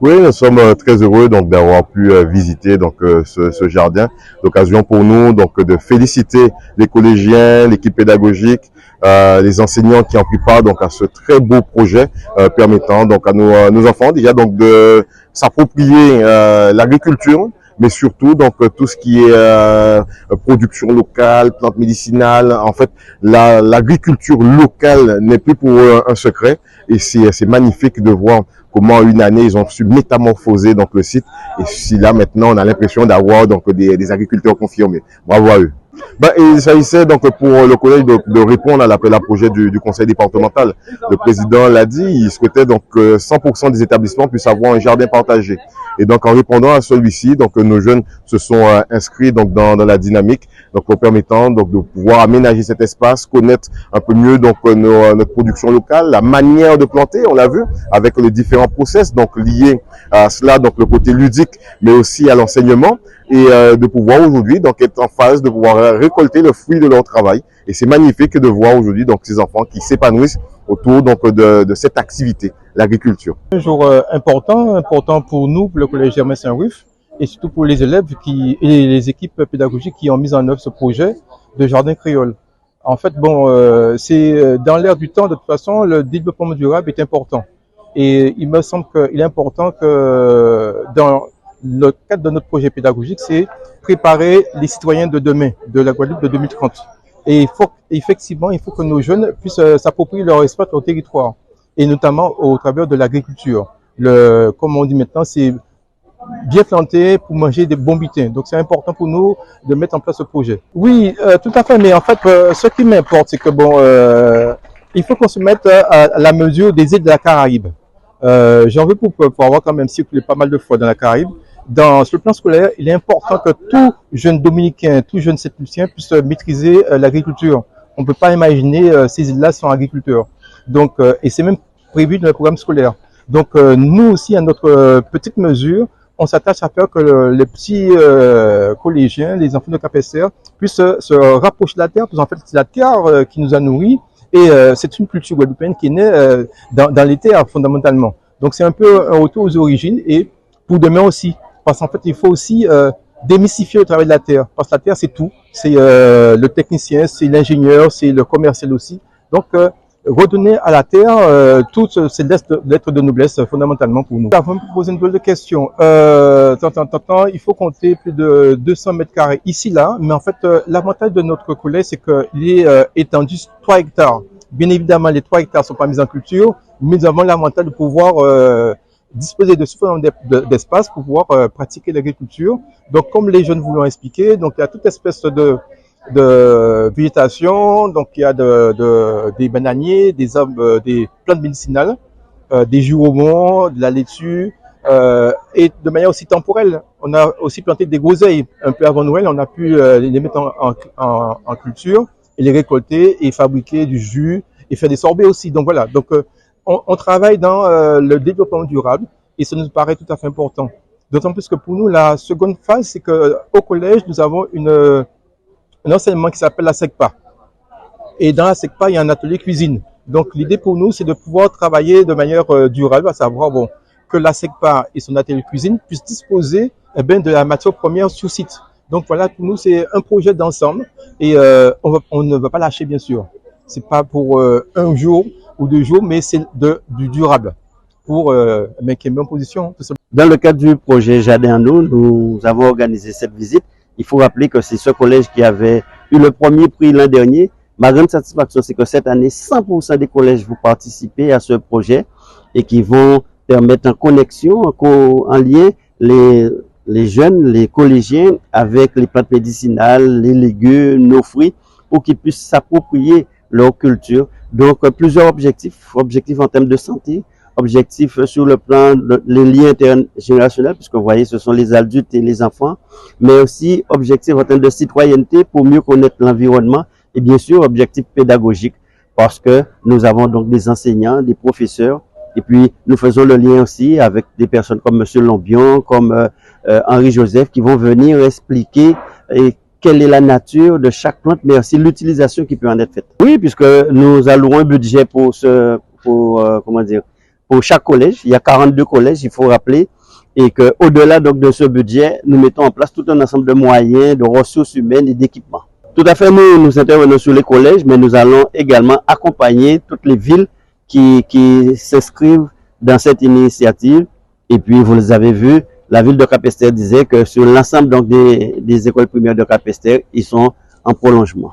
Oui, nous sommes très heureux donc d'avoir pu visiter ce jardin. L'occasion pour nous donc de féliciter les collégiens, l'équipe pédagogique, les enseignants qui ont pris part donc à ce très beau projet permettant donc à nos enfants déjà donc de s'approprier l'agriculture, mais surtout donc tout ce qui est production locale, plantes médicinales. En fait, l'agriculture locale n'est plus pour eux un secret, et c'est magnifique de voir comment en une année ils ont su métamorphoser donc le site, et si là maintenant on a l'impression d'avoir donc des agriculteurs confirmés. Bravo à eux. Il s'agissait donc pour le collège de répondre à l'appel à projet du conseil départemental. Le président l'a dit, il souhaitait donc que 100% des établissements puissent avoir un jardin partagé. Et donc en répondant à celui-ci, donc nos jeunes se sont inscrits donc dans la dynamique, donc en permettant donc de pouvoir aménager cet espace, connaître un peu mieux donc notre production locale, la manière de planter, on l'a vu avec les différents process donc liés à cela, donc le côté ludique, mais aussi à l'enseignement, et de pouvoir aujourd'hui donc être en phase de pouvoir récolter le fruit de leur travail. Et c'est magnifique de voir aujourd'hui donc ces enfants qui s'épanouissent autour donc de cette activité, l'agriculture. Un jour important pour nous, pour le collège Germain Saint-Ruf, et surtout pour les élèves et les équipes pédagogiques qui ont mis en œuvre ce projet de jardin créole. En fait, c'est dans l'air du temps, de toute façon, le développement durable est important. Et il me semble qu'il est important que dans le cadre de notre projet pédagogique, c'est préparer les citoyens de demain, de la Guadeloupe de 2030. Et il faut que nos jeunes puissent s'approprier leur espace, leur territoire, et notamment au travers de l'agriculture. Comme on dit maintenant, c'est bien planter pour manger des bons butins. Donc c'est important pour nous de mettre en place ce projet. Oui, tout à fait, mais en fait, ce qui m'importe, c'est que il faut qu'on se mette à la mesure des îles de la Caraïbe. J'en veux pour avoir quand même circulé pas mal de fois dans la Caraïbe. Sur le plan scolaire, il est important que tout jeune dominicain, tout jeune Saint-Lucien puisse maîtriser l'agriculture. On ne peut pas imaginer ces îles-là sans agriculteurs. Donc, et c'est même prévu dans le programme scolaire. Donc, nous aussi, à notre petite mesure, on s'attache à faire que les petits collégiens, les enfants de CAPESER, puissent se rapprocher de la terre, parce qu'en fait, c'est la terre qui nous a nourris, et c'est une culture guadeloupéenne qui est née dans les terres, fondamentalement. Donc, c'est un peu un retour aux origines, et pour demain aussi. Parce qu'en fait, il faut aussi démystifier le travail de la terre. Parce que la terre, c'est tout. C'est le technicien, c'est l'ingénieur, c'est le commercial aussi. Donc, redonner à la terre toutes ces lettres de noblesse fondamentalement pour nous. Avant de poser une nouvelle question, il faut compter plus de 200 mètres carrés ici, là. Mais en fait, l'avantage de notre collège, c'est qu'il est étendu 3 hectares. Bien évidemment, les 3 hectares ne sont pas mis en culture, mais nous avons l'avantage de pouvoir disposer de suffisamment d'espace pour pouvoir pratiquer l'agriculture. Donc, comme les jeunes vous l'ont expliqué, donc il y a toute espèce de végétation. Donc, il y a des bananiers, des plantes médicinales, des jus au mont, de la laitue, et de manière aussi temporelle. On a aussi planté des groseilles. Un peu avant Noël, on a pu les mettre en culture et les récolter et fabriquer du jus et faire des sorbets aussi. Donc voilà. Donc on travaille dans le développement durable, et ça nous paraît tout à fait important. D'autant plus que pour nous, la seconde phase, c'est qu'au collège, nous avons un enseignement qui s'appelle la SECPA. Et dans la SECPA, il y a un atelier cuisine. Donc l'idée pour nous, c'est de pouvoir travailler de manière durable, à savoir que la SECPA et son atelier cuisine puissent disposer de la matière première sur site. Donc voilà, pour nous, c'est un projet d'ensemble, et on ne va pas lâcher, bien sûr. C'est pas pour un jour ou 2 jours, mais c'est du durable pour qui est en position. Dans le cadre du projet Jardin en eau, nous avons organisé cette visite. Il faut rappeler que c'est ce collège qui avait eu le premier prix l'an dernier. Ma grande satisfaction, c'est que cette année, 100% des collèges vont participer à ce projet et qui vont permettre en connexion, en lien, les jeunes, les collégiens avec les plantes médicinales, les légumes, nos fruits, pour qu'ils puissent s'approprier leur culture. Donc, plusieurs objectifs en termes de santé, objectifs sur le plan des liens intergénérationnels, puisque vous voyez, ce sont les adultes et les enfants, mais aussi objectifs en termes de citoyenneté pour mieux connaître l'environnement, et bien sûr, objectifs pédagogiques, parce que nous avons donc des enseignants, des professeurs, et puis nous faisons le lien aussi avec des personnes comme Monsieur Lombion, comme Henri Joseph, qui vont venir expliquer quelle est la nature de chaque plante, mais aussi l'utilisation qui peut en être faite. Oui, puisque nous allouons un budget pour pour chaque collège. Il y a 42 collèges, il faut rappeler. Et qu'au-delà donc de ce budget, nous mettons en place tout un ensemble de moyens, de ressources humaines et d'équipements. Tout à fait, nous intervenons sur les collèges, mais nous allons également accompagner toutes les villes qui s'inscrivent dans cette initiative. Et puis, vous les avez vu, la ville de Capesterre disait que sur l'ensemble donc des écoles primaires de Capesterre, ils sont en prolongement.